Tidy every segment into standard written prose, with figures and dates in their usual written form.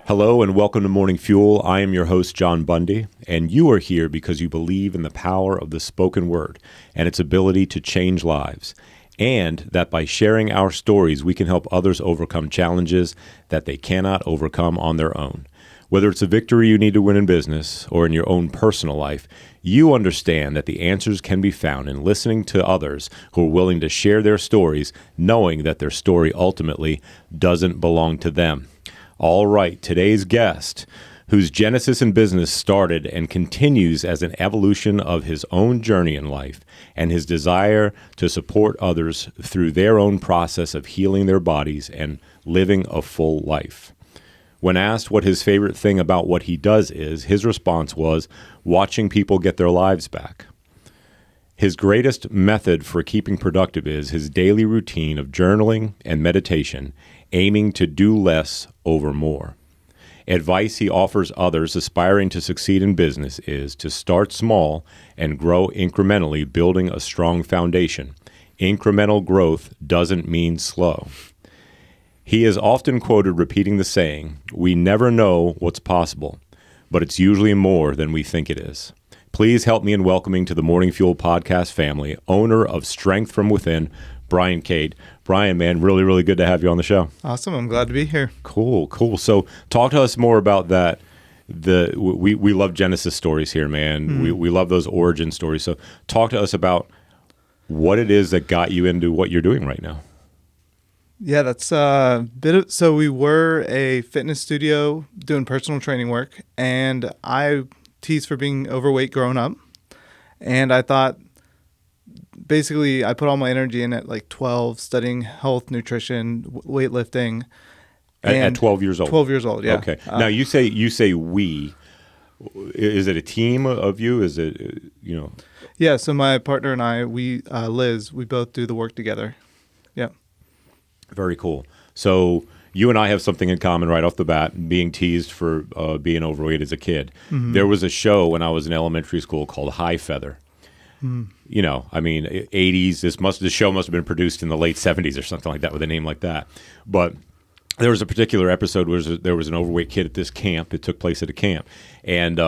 Hello and welcome to Morning Fuel. I am your host, John Bundy, and you are here because you believe in the power of the spoken word and its ability to change lives, and that by sharing our stories, we can help others overcome challenges that they cannot overcome on their own. Whether it's a victory you need to win in business or in your own personal life, you understand that the answers can be found in listening to others who are willing to share their stories, knowing that their story ultimately doesn't belong to them. All right, today's guest, whose genesis in business started and continues as an evolution of his own journey in life and his desire to support others through their own process of healing their bodies and living a full life. When asked what his favorite thing about what he does is, his response was watching people get their lives back. His greatest method for keeping productive is his daily routine of journaling and meditation, aiming to do less over more. Advice he offers others aspiring to succeed in business is to start small and grow incrementally, building a strong foundation. Incremental growth doesn't mean slow. He is often quoted repeating the saying, "We never know what's possible, but it's usually more than we think it is." Please help me in welcoming to the Morning Fuel podcast family, owner of Strength from Within, Brian Cade. Brian, man, really good to have you on the show. Awesome. I'm glad to be here. Cool. So talk to us more about that. We love Genesis stories here, man. Mm-hmm. We love those origin stories. So talk to us about what it is that got you into what you're doing right now. Yeah, that's a bit of, so we were a fitness studio doing personal training work, and I teased for being overweight growing up. And I thought, basically, I put all my energy in at like 12, studying health, nutrition, weightlifting. At 12 years old? 12 years old, yeah. Okay. Now, you say we. Is it a team of you? Is it, Yeah, so my partner and I, Liz, we both do the work together. Yeah. Very cool. So you and I have something in common right off the bat, being teased for being overweight as a kid. Mm-hmm. There was a show when I was in elementary school called High Feather. 80s. This show must have been produced in the late 70s or something like that with a name like that. But there was a particular episode where there was an overweight kid at this camp. It took place at a camp, and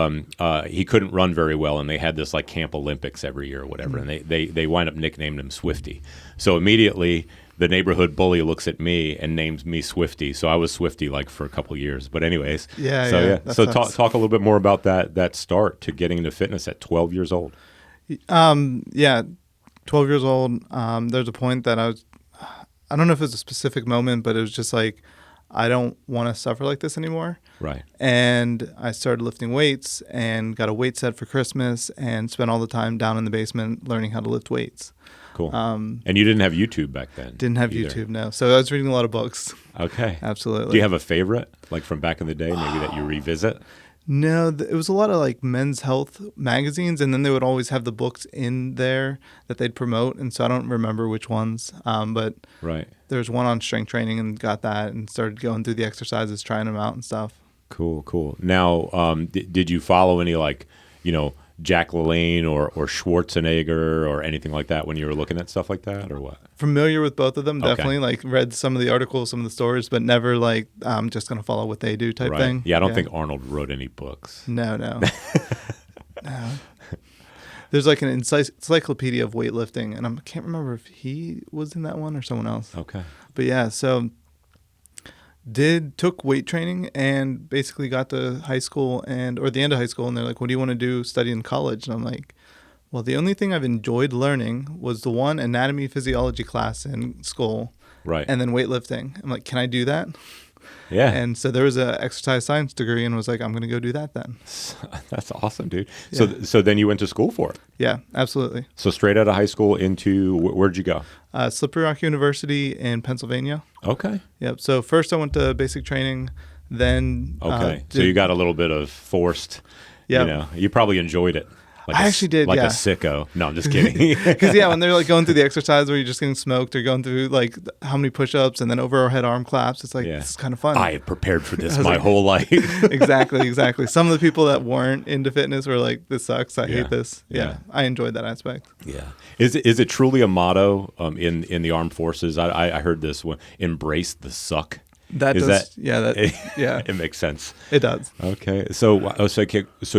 he couldn't run very well. And they had this like Camp Olympics every year or whatever, and they wind up nicknaming him Swifty. So immediately the neighborhood bully looks at me and names me Swifty. So I was Swifty like for a couple of years. But anyways, So talk a little bit more about that start to getting into fitness at 12 years old. 12 years old. There's a point that I don't know if it was a specific moment, but it was just like, I don't want to suffer like this anymore. Right. And I started lifting weights and got a weight set for Christmas and spent all the time down in the basement learning how to lift weights. Cool. And you didn't have YouTube back then? Didn't have either. YouTube, no. So I was reading a lot of books. Okay. Absolutely. Do you have a favorite, like from back in the day, maybe that you revisit? No, it was a lot of like men's health magazines, and then they would always have the books in there that they'd promote, and so I don't remember which ones. But right. There was one on strength training, and got that, and started going through the exercises, trying them out and stuff. Cool. Now, did you follow any Jack LaLanne or Schwarzenegger or anything like that when you were looking at stuff like that, or what? Familiar with both of them, definitely. Okay. Like read some of the articles, some of the stories, but never like I'm just going to follow what they do type thing. Yeah, I don't think Arnold wrote any books. No. No. There's like an encyclopedia of weightlifting, and I can't remember if he was in that one or someone else. Okay. But yeah, so took weight training and basically got to high school or the end of high school, and they're like, what do you want to study in college? And I'm like, well, the only thing I've enjoyed learning was the one anatomy physiology class in school. Right. And then weightlifting. I'm like, can I do that? Yeah. And so there was an exercise science degree, and was like, I'm going to go do that then. That's awesome, dude. Yeah. So then you went to school for it? Yeah, absolutely. So straight out of high school into, where'd you go? Slippery Rock University in Pennsylvania. Okay. Yep. So first I went to basic training, then... Okay. So you got a little bit of forced, you probably enjoyed it. I actually did, like yeah. a sicko. No, I'm just kidding. Because, when they're like going through the exercise where you're just getting smoked, or going through like how many push-ups and then overhead arm claps, it's like, This is kind of fun. I have prepared for this my whole life. Exactly. Some of the people that weren't into fitness were like, this sucks. I hate this. Yeah. I enjoyed that aspect. Yeah. Is it truly a motto in the armed forces? I heard this one, embrace the suck. That Is does, that yeah, yeah, it makes sense. it does. Okay. So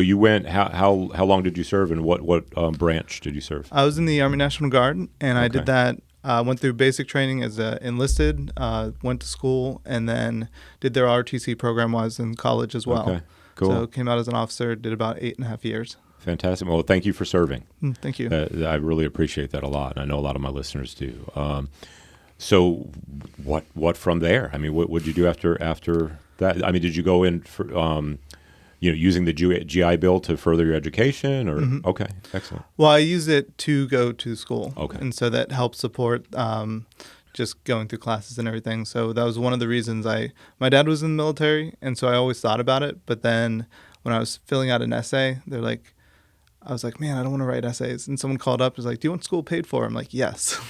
you went. How long did you serve, and what branch did you serve? I was in the Army National Guard, and I Okay. did that. Went through basic training as a enlisted, went to school, and then did their ROTC program while I was in college as well. Okay. Cool. So came out as an officer, did about 8.5 years. Fantastic. Well, thank you for serving. Thank you. I really appreciate that a lot, and I know a lot of my listeners do. So, what from there? I mean, what would you do after that? I mean, did you go in for using the GI Bill to further your education, or okay, excellent. Well, I use it to go to school. Okay. And so that helps support just going through classes and everything. So that was one of the reasons my dad was in the military, and so I always thought about it. But then when I was filling out an essay, I was like, man, I don't want to write essays. And someone called up and was like, do you want school paid for? I'm like, yes.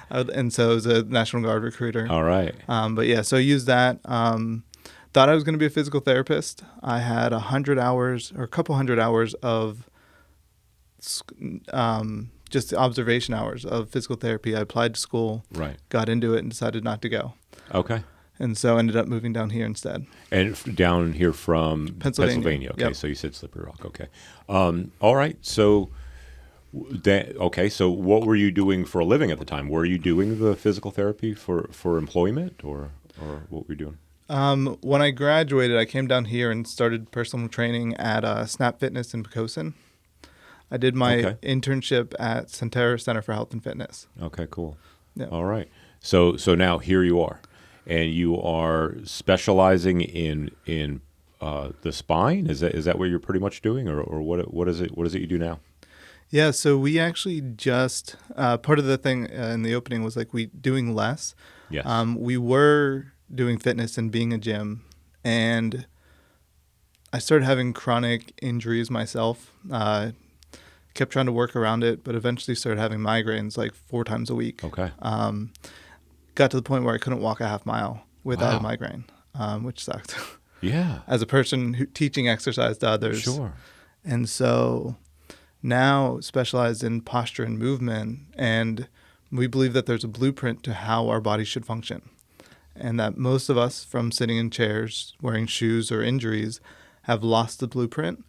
And so it was a National Guard recruiter. All right. But yeah, so I used that. Thought I was going to be a physical therapist. I had 100 hours or a couple hundred hours of just observation hours of physical therapy. I applied to school, Right. got into it, and decided not to go. Okay. And so ended up moving down here instead. And down here from Pennsylvania. Okay, Yep. so you said Slippery Rock. Okay. All right. So So what were you doing for a living at the time? Were you doing the physical therapy for employment, or what were you doing? When I graduated, I came down here and started personal training at Snap Fitness in Pocosin. I did my internship at Centera Center for Health and Fitness. Okay, cool. Yeah. All right. So now here you are, and you are specializing in the spine. Is that what you're pretty much doing, or what is it you do now? Yeah, so we actually just part of the thing in the opening was like we doing less. Yes. We were doing fitness and being a gym, and I started having chronic injuries myself. Kept trying to work around it, but eventually started having migraines like 4 times a week. Okay. Got to the point where I couldn't walk a half mile without Wow. a migraine, which sucked. Yeah. As a person teaching exercise to others. Sure. And so now specialized in posture and movement, and we believe that there's a blueprint to how our body should function. And that most of us, from sitting in chairs, wearing shoes, or injuries, have lost the blueprint,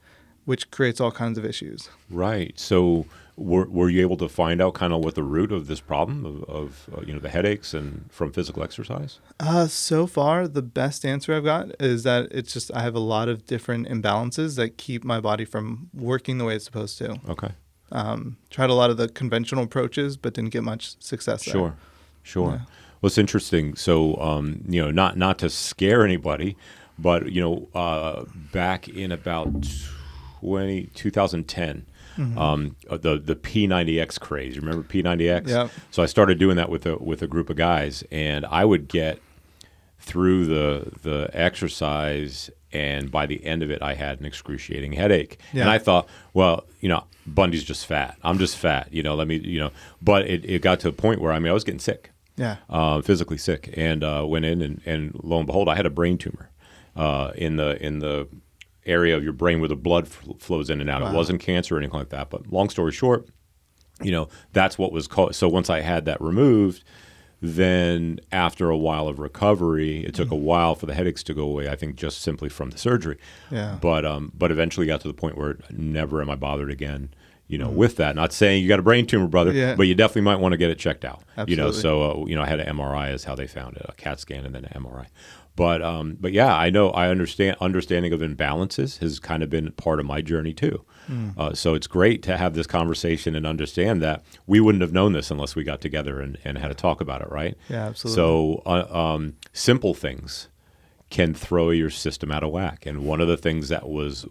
which creates all kinds of issues. Right. So were you able to find out kind of what the root of this problem of the headaches and from physical exercise? So far, the best answer I've got is that it's just I have a lot of different imbalances that keep my body from working the way it's supposed to. Okay. Tried a lot of the conventional approaches, but didn't get much success there. Sure. Yeah. Well, it's interesting. So, not to scare anybody, but back in about 2010, the P90X craze. You remember P90X? Yeah. So I started doing that with a group of guys, and I would get through the exercise, and by the end of it, I had an excruciating headache. Yeah. And I thought, well, Bundy's just fat. I'm just fat. But it got to a point where I was getting sick. Yeah. Physically sick, and went in, and lo and behold, I had a brain tumor in the area of your brain where the blood flows in and out. Wow. It wasn't cancer or anything like that. But long story short, that's what was called. So once I had that removed, then after a while of recovery, it took a while for the headaches to go away. I think just simply from the surgery. Yeah. But eventually got to the point where never am I bothered again. With that, not saying you got a brain tumor, brother, Yeah. but you definitely might want to get it checked out. Absolutely. So I had an MRI is how they found it, a CAT scan and then an MRI. But yeah, I know understanding of imbalances has kind of been part of my journey too. So it's great to have this conversation and understand that we wouldn't have known this unless we got together and had a talk about it, right? Yeah, absolutely. So simple things can throw your system out of whack. And one of the things that was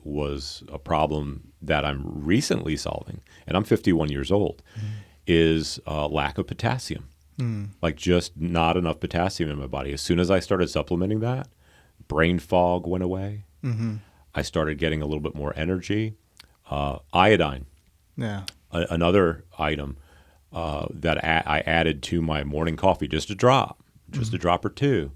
a problem that I'm recently solving, and I'm 51 years old, is lack of potassium. Like just not enough potassium in my body. As soon as I started supplementing that, brain fog went away. I started getting a little bit more energy. Iodine, Yeah. another item that I added to my morning coffee, just a drop or two.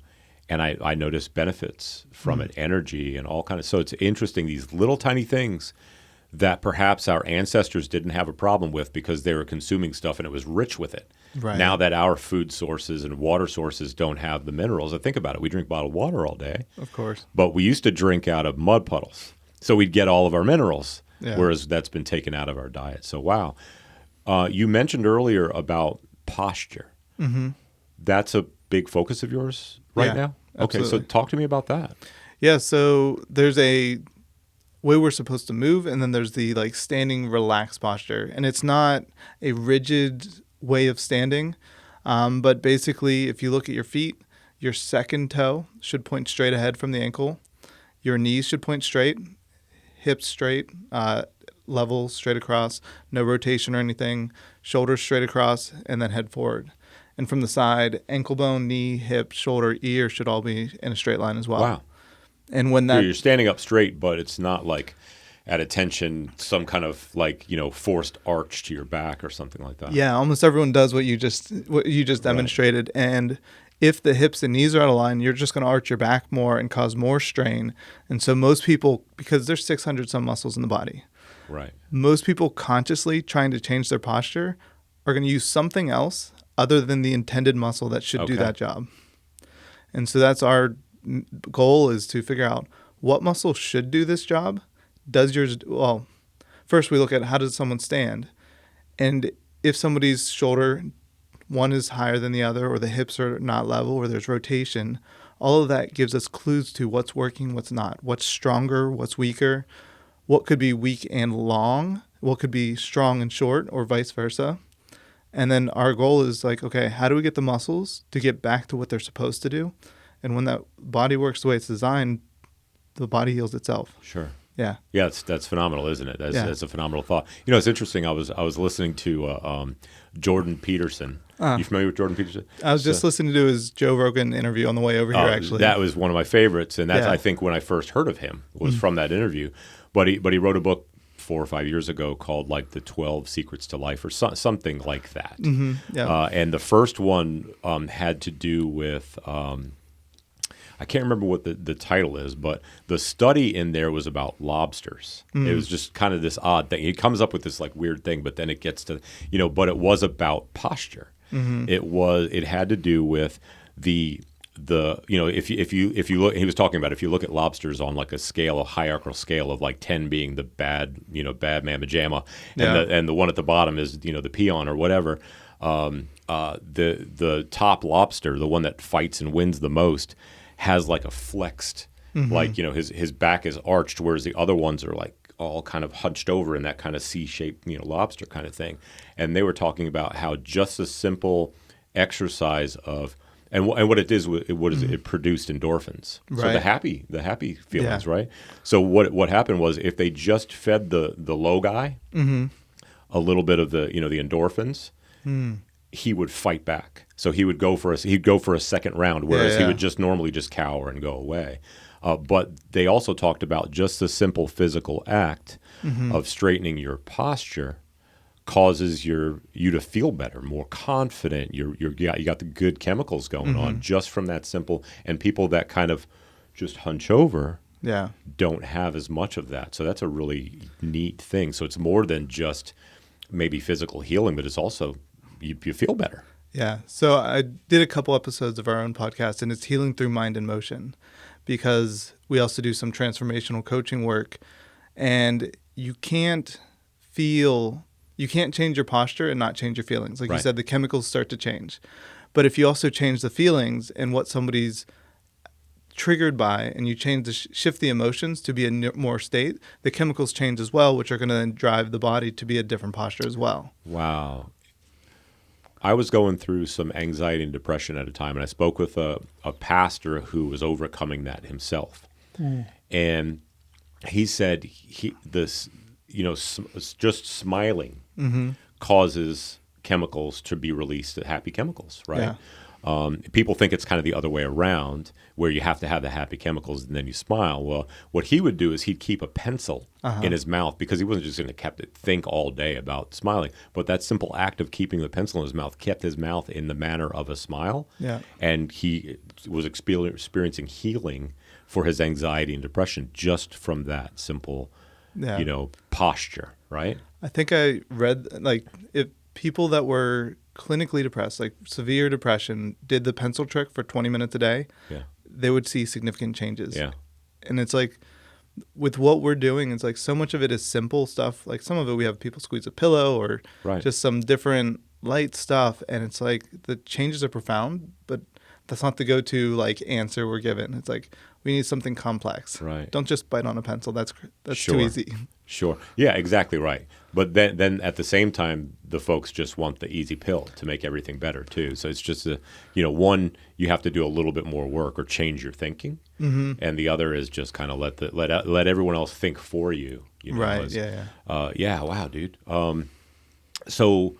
And I noticed benefits from it, energy and all kinds of. So it's interesting, these little tiny things that perhaps our ancestors didn't have a problem with because they were consuming stuff and it was rich with it. Right. Now that our food sources and water sources don't have the minerals, I think about it. We drink bottled water all day, Of course. but we used to drink out of mud puddles. So we'd get all of our minerals, Yeah. whereas that's been taken out of our diet. So, wow. You mentioned earlier about posture. Mm-hmm. That's a big focus of yours right Yeah, now? Okay, so absolutely. talk to me about that. Yeah, so there's a way we're supposed to move, and then there's the like standing relaxed posture. And it's not a rigid way of standing, but basically if you look at your feet, your second toe should point straight ahead from the ankle. Your knees should point straight, hips straight, level straight across, no rotation or anything, shoulders straight across, and then head forward. And from the side, ankle bone, knee, hip, shoulder, ear should all be in a straight line as well. Wow. And when So that you're standing up straight, but it's not like at attention, some kind of like, forced arch to your back or something like that. Yeah, almost everyone does what you just demonstrated. And if the hips and knees are out of line, you're just going to arch your back more and cause more strain. And so most people, because there's 600 some muscles in the body, Right. most people consciously trying to change their posture are going to use something else other than the intended muscle that should do Okay. that job. And so that's our goal, is to figure out what muscle should do this job. Does yours, well, first we look at how does someone stand. And if somebody's shoulder, one is higher than the other, or the hips are not level, or there's rotation, all of that gives us clues to what's working, what's not, what's stronger, what's weaker, what could be weak and long, what could be strong and short, or vice versa. And then our goal is like, okay, how do we get the muscles to get back to what they're supposed to do? And when that body works the way it's designed, the body heals itself. Sure. Yeah. Yeah, that's phenomenal, isn't it? That's, Yeah. that's a phenomenal thought. It's interesting. I was listening to Jordan Peterson. You familiar with Jordan Peterson? I was just listening to his Joe Rogan interview on the way over here, actually. That was one of my favorites, and that's Yeah. I think when I first heard of him was from that interview. But he wrote a book 4 or 5 years ago called like The 12 Secrets to Life or something like that. Mm-hmm. Yeah. And the first one had to do with I can't remember what the title is, but the study in there was about lobsters. It was just kind of this odd thing. He comes up with this like weird thing, but then it gets to, but it was about posture. It had to do with the if you look, he was talking about if you look at lobsters on like a scale, a hierarchical scale of like 10 being the bad mamma jamma, and the one at the bottom is the peon or whatever. The top lobster, the one that fights and wins the most, has like a flexed, like his back is arched, whereas the other ones are like all kind of hunched over in that kind of C-shaped lobster kind of thing. And they were talking about how just a simple exercise of and what it is, it produced endorphins. Right. So the happy feelings, right? So what happened was if they just fed the low guy a little bit of the the endorphins, he would fight back. So he'd go for a second round, whereas he would just normally just cower and go away. But they also talked about just the simple physical act of straightening your posture causes you to feel better, more confident. You got the good chemicals going on just from that simple. And people that kind of just hunch over don't have as much of that. So that's a really neat thing. So it's more than just maybe physical healing, but it's also you feel better. Yeah. So I did a couple episodes of our own podcast, and it's healing through mind and motion, because we also do some transformational coaching work, and you can't change your posture and not change your feelings. Like you said, the chemicals start to change. But if you also change the feelings and what somebody's triggered by, and you shift the emotions to be a more state, the chemicals change as well, which are going to then drive the body to be a different posture as well. Wow. I was going through some anxiety and depression at a time, and I spoke with a pastor who was overcoming that himself. And he said just smiling causes chemicals to be released, happy chemicals, right? People think it's kind of the other way around, where you have to have the happy chemicals and then you smile. Well, what he would do is he'd keep a pencil in his mouth, because he wasn't just going to think all day about smiling. But that simple act of keeping the pencil in his mouth kept his mouth in the manner of a smile. Yeah. And he was experiencing healing for his anxiety and depression just from that simple, posture, right? I think I read, like, if people that were clinically depressed, like severe depression, did the pencil trick for 20 minutes a day, Yeah. they would see significant changes. Yeah. And it's like, with what we're doing, it's like so much of it is simple stuff. Like some of it we have people squeeze a pillow or Right. just some different light stuff. And it's like the changes are profound, but that's not the go-to like answer we're given. It's like, we need something complex. Right. Don't just bite on a pencil. That's Sure. too easy. Sure. Yeah, exactly right. But then at the same time, the folks just want the easy pill to make everything better too. So it's just one, you have to do a little bit more work or change your thinking, and the other is just kind of let everyone else think for you. Right. Yeah. Wow, dude. So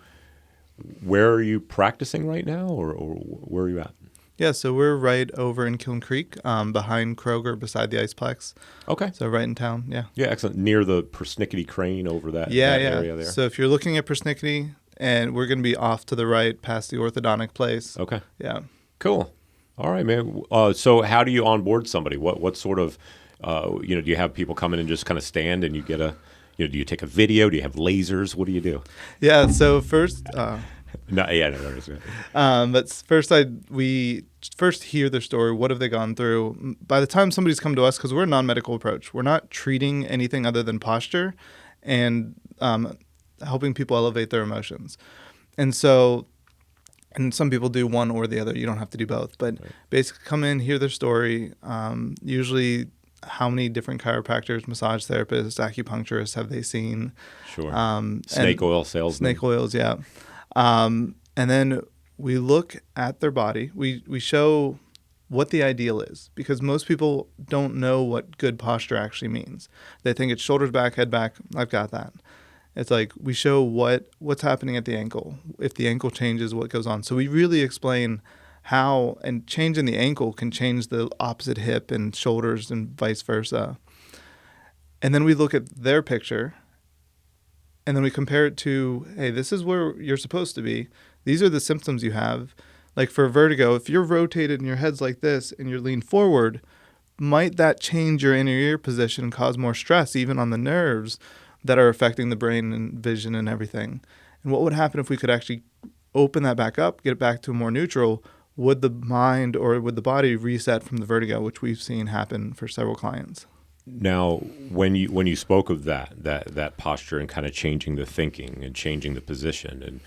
where are you practicing right now, or where are you at? Yeah, so we're right over in Kiln Creek, behind Kroger, beside the Iceplex. Okay. So right in town, yeah. Yeah, excellent. Near the Persnickety Crane over that Yeah. area there. So if you're looking at Persnickety, and we're going to be off to the right past the orthodontic place. Okay. Yeah. Cool. All right, man. So how do you onboard somebody? What sort of, do you have people come in and just kind of stand and you get do you take a video? Do you have lasers? What do you do? Yeah, so first... No. but first, we first hear their story. What have they gone through? By the time somebody's come to us, because we're a non-medical approach, we're not treating anything other than posture and helping people elevate their emotions. And so, and some people do one or the other. You don't have to do both. But basically come in, hear their story. Usually how many different chiropractors, massage therapists, acupuncturists have they seen? Sure. Snake oil salesmen. Snake oils, yeah. And then we look at their body. We show what the ideal is, because most people don't know what good posture actually means. They think it's shoulders back, head back. I've got that. It's like we show what's happening at the ankle. If the ankle changes, what goes on. So we really explain how, and changing the ankle can change the opposite hip and shoulders and vice versa. And then we look at their picture, and then we compare it to, hey, this is where you're supposed to be. These are the symptoms you have. Like for vertigo, if you're rotated and your head's like this and you're leaned forward, might that change your inner ear position and cause more stress even on the nerves that are affecting the brain and vision and everything? And what would happen if we could actually open that back up, get it back to more neutral? Would the mind or would the body reset from the vertigo, which we've seen happen for several clients? Now, when you spoke of that posture and kind of changing the thinking and changing the position and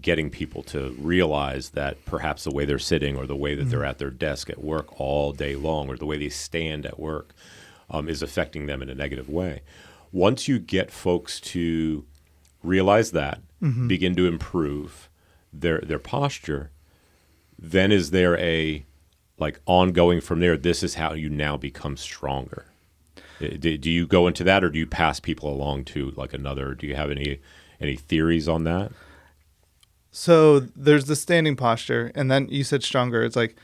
getting people to realize that perhaps the way they're sitting or the way that they're at their desk at work all day long or the way they stand at work is affecting them in a negative way. Once you get folks to realize that, begin to improve their posture, then is there a ongoing from there, this is how you now become stronger? Do you go into that, or do you pass people along to another? Do you have any theories on that? So there's the standing posture, and then you said stronger. It's like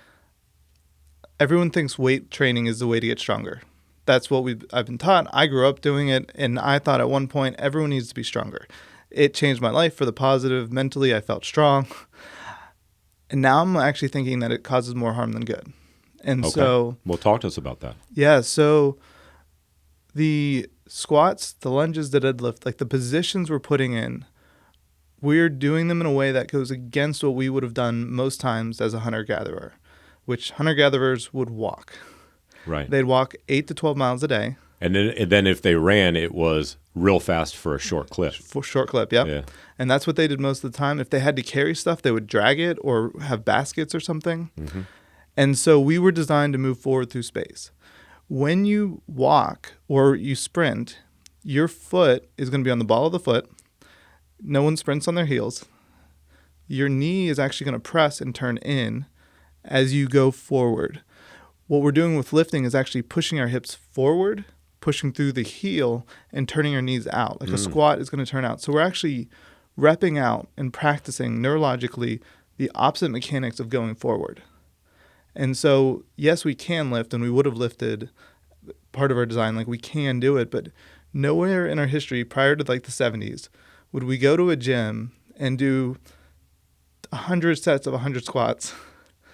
everyone thinks weight training is the way to get stronger. That's what I've been taught. I grew up doing it, and I thought at one point everyone needs to be stronger. It changed my life for the positive. Mentally, I felt strong. And now I'm actually thinking that it causes more harm than good. And so... Well, talk to us about that. Yeah, so the squats, the lunges, the deadlift, the positions we're putting in, we're doing them in a way that goes against what we would have done most times as a hunter-gatherer, which hunter-gatherers would walk. Right. They'd walk 8 to 12 miles a day. And then if they ran, it was real fast for a short clip. For short clip, yep. Yeah. And that's what they did most of the time. If they had to carry stuff, they would drag it or have baskets or something. Mm-hmm. And so we were designed to move forward through space. When you walk or you sprint, your foot is going to be on the ball of the foot. No one sprints on their heels. Your knee is actually going to press and turn in as you go forward. What we're doing with lifting is actually pushing our hips forward, pushing through the heel, and turning our knees out. Like a squat is going to turn out. So we're actually repping out and practicing neurologically the opposite mechanics of going forward. And so, yes, we can lift, and we would have lifted part of our design. We can do it, but nowhere in our history prior to the 70s would we go to a gym and do 100 sets of 100 squats,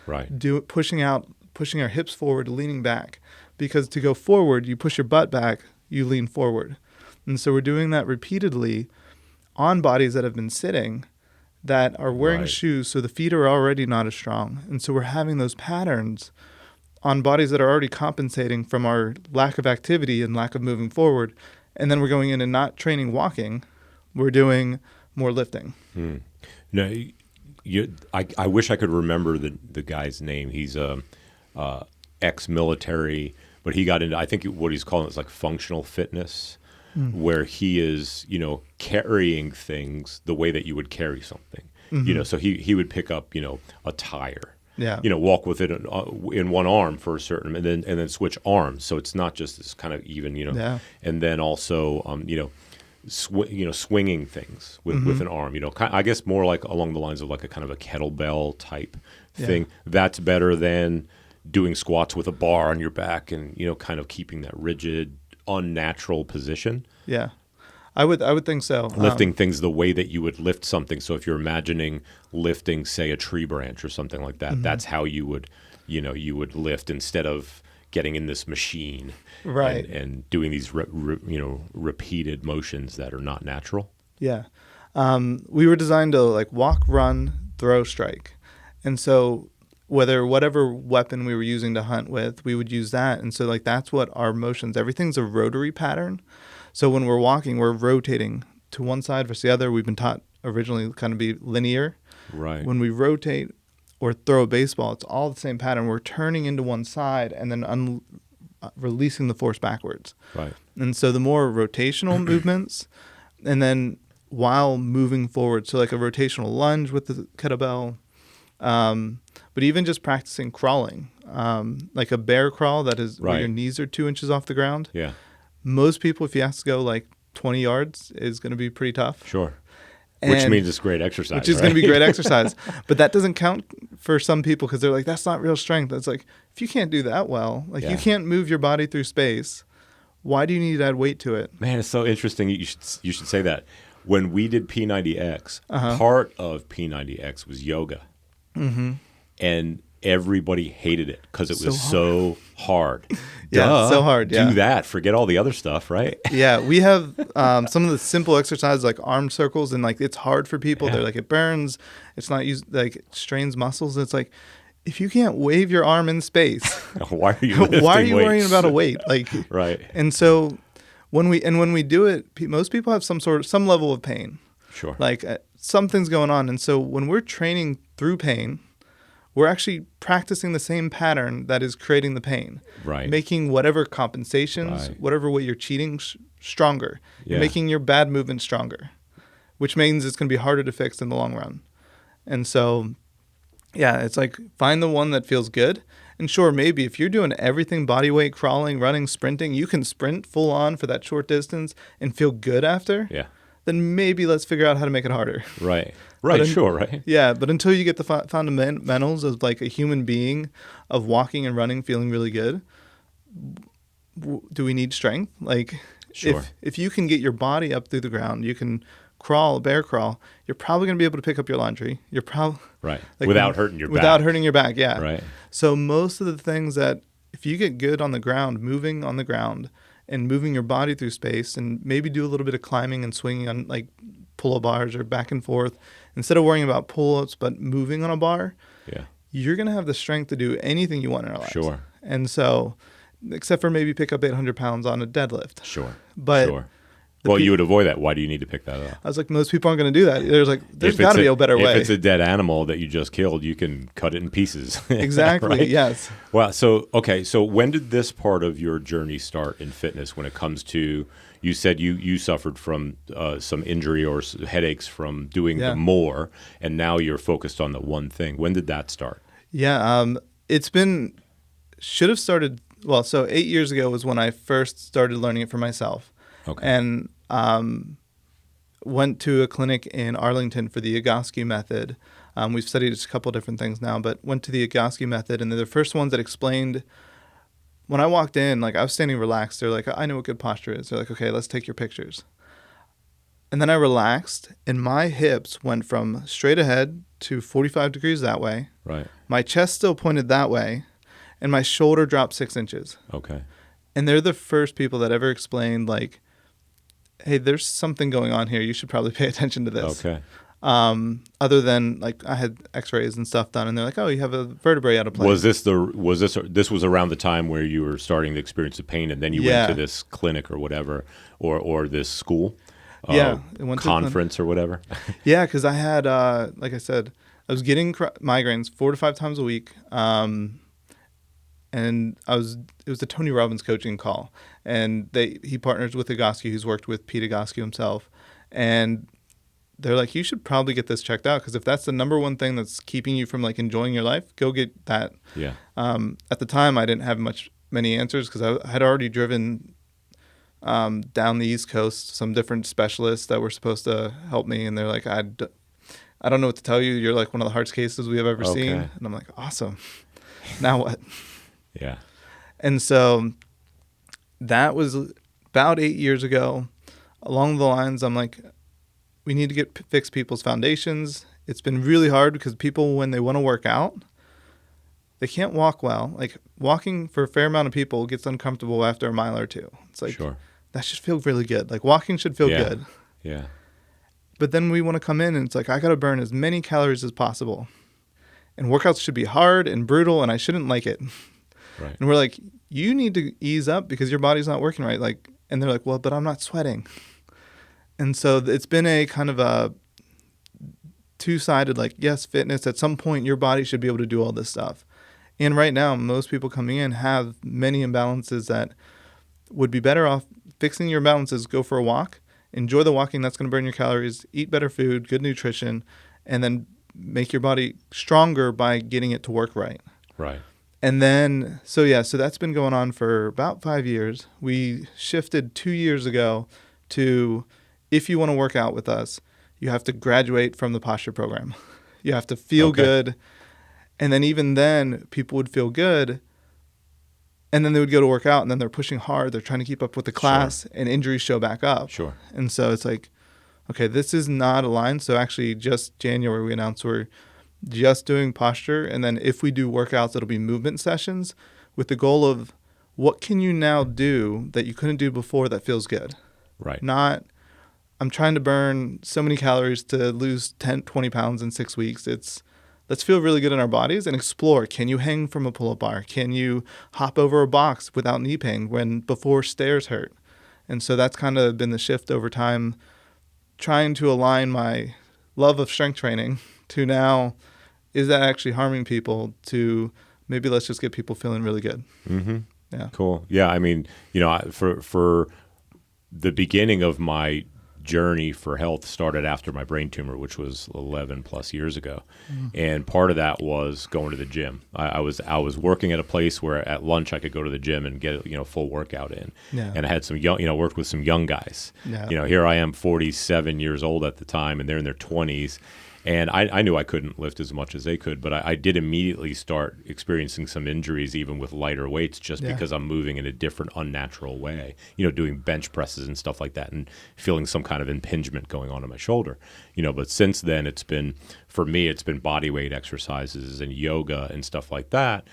right? Pushing our hips forward, leaning back. Because to go forward, you push your butt back, you lean forward. And so we're doing that repeatedly on bodies that have been sitting, that are wearing Right. shoes, so the feet are already not as strong. And so we're having those patterns on bodies that are already compensating from our lack of activity and lack of moving forward. And then we're going in and not training walking, we're doing more lifting. No, I wish I could remember the guy's name. He's ex-military, but he got into, I think what he's calling is like functional fitness, where he is, carrying things the way that you would carry something. So he would pick up, a tire. Yeah. Walk with it in one arm for a certain, and then switch arms. So it's not just this kind of even, Yeah. and then also, swinging things with an arm. I guess more like along the lines of like a kind of a kettlebell type thing. That's better than doing squats with a bar on your back and kind of keeping that rigid, unnatural position. Yeah. I would think so. Lifting things the way that you would lift something. So if you're imagining lifting, say, a tree branch or something like that, that's how you would lift instead of getting in this machine, Right. and doing these repeated motions that are not natural. Yeah. We were designed to like walk, run, throw, strike. And so whatever weapon we were using to hunt with, we would use that. And so like that's what our motions, everything's a rotary pattern. So when we're walking, we're rotating to one side versus the other. We've been taught originally kind of be linear. Right. When we rotate or throw a baseball, it's all the same pattern. We're turning into one side and then releasing the force backwards. Right. And so the more rotational movements, and then while moving forward, so like a rotational lunge with the kettlebell, but even just practicing crawling, like a bear crawl that is where your knees are 2 inches off the ground. Yeah. Most people, if you ask to go like 20 yards, is going to be pretty tough. Sure. Which means it's great exercise. Which is going to be great exercise. But that doesn't count for some people because they're like, that's not real strength. It's like, if you can't do that well, like you can't move your body through space, why do you need to add weight to it? Man, it's so interesting. You should say that. When we did P90X, part of P90X was yoga. And everybody hated it because it was so hard. Yeah, so hard. Yeah. Do that. Forget all the other stuff, right? Yeah, we have some of the simple exercises like arm circles, and like it's hard for people. They're like, it burns. It's not used, like it strains muscles. It's like, if you can't wave your arm in space, why are you lifting why are you weights? worrying about a weight? Like, right. And so when we do it, most people have some level of pain. Sure. Like something's going on, and so when we're training through pain, we're actually practicing the same pattern that is creating the pain. Right. Making whatever compensations, whatever way you're cheating, stronger. Yeah. Making your bad movement stronger, which means it's going to be harder to fix in the long run. And so, yeah, it's like find the one that feels good. And sure, maybe if you're doing everything body weight, crawling, running, sprinting, you can sprint full on for that short distance and feel good after. Yeah. Then maybe let's figure out how to make it harder. Right. Right. Sure. Right. Yeah. But until you get the fundamentals of like a human being of walking and running, feeling really good, do we need strength? Like, sure. if you can get your body up through the ground, you can crawl, bear crawl, you're probably going to be able to pick up your laundry. You're probably right. Like, without hurting your back. Without hurting your back. Yeah. Right. So most of the things that if you get good on the ground, moving on the ground, and moving your body through space, and maybe do a little bit of climbing and swinging on like pull-up bars or back and forth, instead of worrying about pull-ups but moving on a bar, you're going to have the strength to do anything you want in our lives. Sure. And so, except for maybe pick up 800 pounds on a deadlift. Sure. But sure. Well, you would avoid that. Why do you need to pick that up? I was like, most people aren't going to do that. There's got to be a better way. If it's a dead animal that you just killed, you can cut it in pieces. Exactly. Right? Yes. Well, so when did this part of your journey start in fitness? When it comes to, you said you suffered from some injury or headaches from doing the more, and now you're focused on the one thing. When did that start? Yeah. Should have started. Well, so 8 years ago was when I first started learning it for myself. Okay. And went to a clinic in Arlington for the Egoscue method. We've studied a couple different things now, but went to the Egoscue method, and they're the first ones that explained. When I walked in, like I was standing relaxed. They're like, I know what good posture is. They're like, okay, let's take your pictures. And then I relaxed, and my hips went from straight ahead to 45 degrees that way. Right. My chest still pointed that way, and my shoulder dropped 6 inches. Okay. And they're the first people that ever explained, like, hey, there's something going on here. You should probably pay attention to this. Okay. Other than like I had X-rays and stuff done, and they're like, "Oh, you have a vertebrae out of place." This was around the time where you were starting to experience the pain, and then you went to this clinic or whatever, or this school, Yeah, it went to conference or whatever. Yeah, because I had, like I said, I was getting migraines 4 to 5 times a week, and it was the Tony Robbins coaching call, and he partners with Egoscue, who's worked with Pete Egoscue himself, and they're like, you should probably get this checked out, because if that's the number one thing that's keeping you from like enjoying your life, go get that. Yeah. At the time, I didn't have many answers, because I had already driven down the East Coast, some different specialists that were supposed to help me, and they're like, I don't know what to tell you. You're like one of the hardest cases we have ever seen. And I'm like, awesome. Now what? Yeah. And so that was about 8 years ago. Along the lines, I'm like, we need to fix people's foundations. It's been really hard because people, when they want to work out, they can't walk well. Like walking for a fair amount of people gets uncomfortable after a mile or two. It's like, that should feel really good. Like walking should feel good. Yeah. But then we want to come in and it's like, I got to burn as many calories as possible. And workouts should be hard and brutal, and I shouldn't like it. Right. And we're like, you need to ease up because your body's not working right. Like, and they're like, well, but I'm not sweating. And so it's been a kind of a two-sided, like, yes, fitness, at some point your body should be able to do all this stuff. And right now, most people coming in have many imbalances that would be better off fixing your imbalances. Go for a walk, enjoy the walking, that's going to burn your calories, eat better food, good nutrition, and then make your body stronger by getting it to work right. Right. And then, so that's been going on for about 5 years. We shifted 2 years ago to, if you want to work out with us, you have to graduate from the posture program. You have to feel good. And then even then, people would feel good, and then they would go to work out, and then they're pushing hard. They're trying to keep up with the class, and injuries show back up. Sure. And so it's like, okay, this is not aligned. So actually just January, we announced we're just doing posture. And then if we do workouts, it'll be movement sessions with the goal of what can you now do that you couldn't do before that feels good? Right. Not, I'm trying to burn so many calories to lose 10, 20 pounds in 6 weeks. It's, let's feel really good in our bodies and explore. Can you hang from a pull-up bar? Can you hop over a box without knee pain when before stairs hurt? And so that's kind of been the shift over time, trying to align my love of strength training to now, is that actually harming people, to maybe let's just get people feeling really good. Mm-hmm. Yeah. Cool. Yeah. I mean, for the beginning of my journey for health started after my brain tumor, which was 11 plus years ago. And part of that was going to the gym. I was working at a place where at lunch I could go to the gym and get full workout in. Yeah. And I had some young, worked with some young guys. Yeah. Here I am, 47 years old at the time, and they're in their 20s. And I knew I couldn't lift as much as they could, but I did immediately start experiencing some injuries, even with lighter weights, just because I'm moving in a different, unnatural way, doing bench presses and stuff like that, and feeling some kind of impingement going on in my shoulder. But since then, for me, it's been body weight exercises and yoga and stuff like that.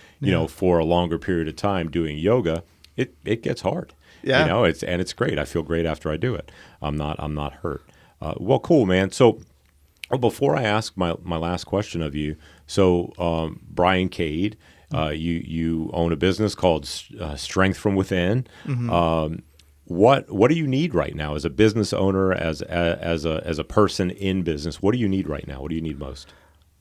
For a longer period of time doing yoga, it gets hard. Yeah. It's great. I feel great after I do it. I'm not hurt. Well, cool, man. So, before I ask my last question of you, so Brian Cade, you own a business called Strength from Within. Mm-hmm. What do you need right now as a business owner, as a person in business? What do you need right now? What do you need most?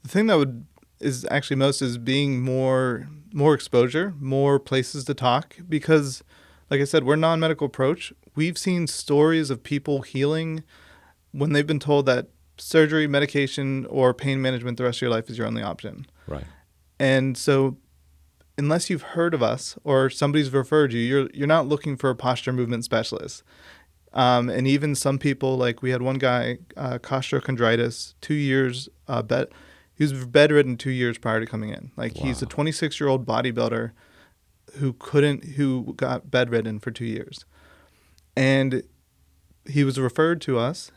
The thing that is actually most is being more exposure, more places to talk, because like I said, we're non-medical approach. We've seen stories of people healing when they've been told that surgery, medication, or pain management the rest of your life is your only option. Right. And so unless you've heard of us or somebody's referred you, you're not looking for a posture movement specialist. And even some people, like we had one guy, costochondritis, 2 years, he was bedridden 2 years prior to coming in. Like He's a 26-year-old bodybuilder who got bedridden for 2 years. And he was referred to us.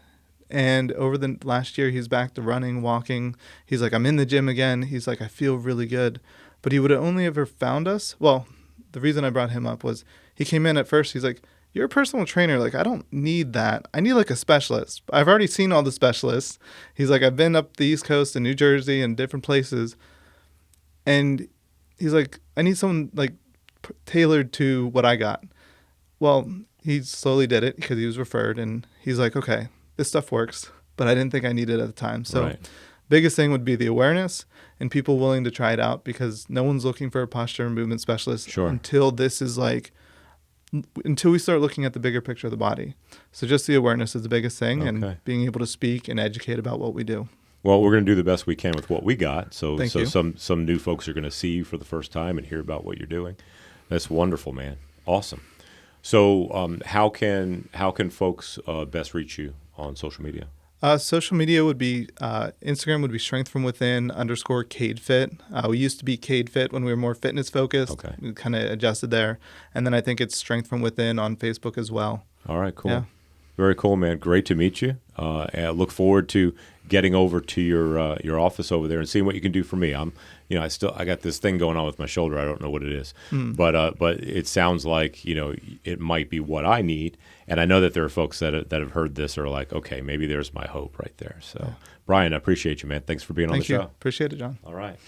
And over the last year, he's back to running, walking. He's like, I'm in the gym again. He's like, I feel really good. But he would have only ever found us. Well, the reason I brought him up was he came in at first. He's like, you're a personal trainer. Like, I don't need that. I need like a specialist. I've already seen all the specialists. He's like, I've been up the East Coast and New Jersey and different places. And he's like, I need someone like tailored to what I got. Well, he slowly did it because he was referred, and he's like, okay, this stuff works, but I didn't think I needed it at the time. So Right. biggest thing would be the awareness and people willing to try it out, because no one's looking for a posture and movement specialist Sure. until we start looking at the bigger picture of the body. So just the awareness is the biggest thing, Okay. and being able to speak and educate about what we do. Well, we're going to do the best we can with what we got. So, Thank you. some new folks are going to see you for the first time and hear about what you're doing. That's wonderful, man. Awesome. So, how can folks best reach you on social media? Social media would be Instagram would be strength from within _ Cade Fit. We used to be Cade Fit when we were more fitness focused. Okay. We kind of adjusted there, and then I think it's strength from within on Facebook as well. All right, cool. Yeah. Very cool, man. Great to meet you. And I look forward to getting over to your office over there and seeing what you can do for me. I got this thing going on with my shoulder. I don't know what it is, but it sounds like it might be what I need. And I know that there are folks that have heard this or are like, okay, maybe there's my hope right there. So, Brian, I appreciate you, man. Thanks for being on the Thank you. show. Appreciate it, John. All right.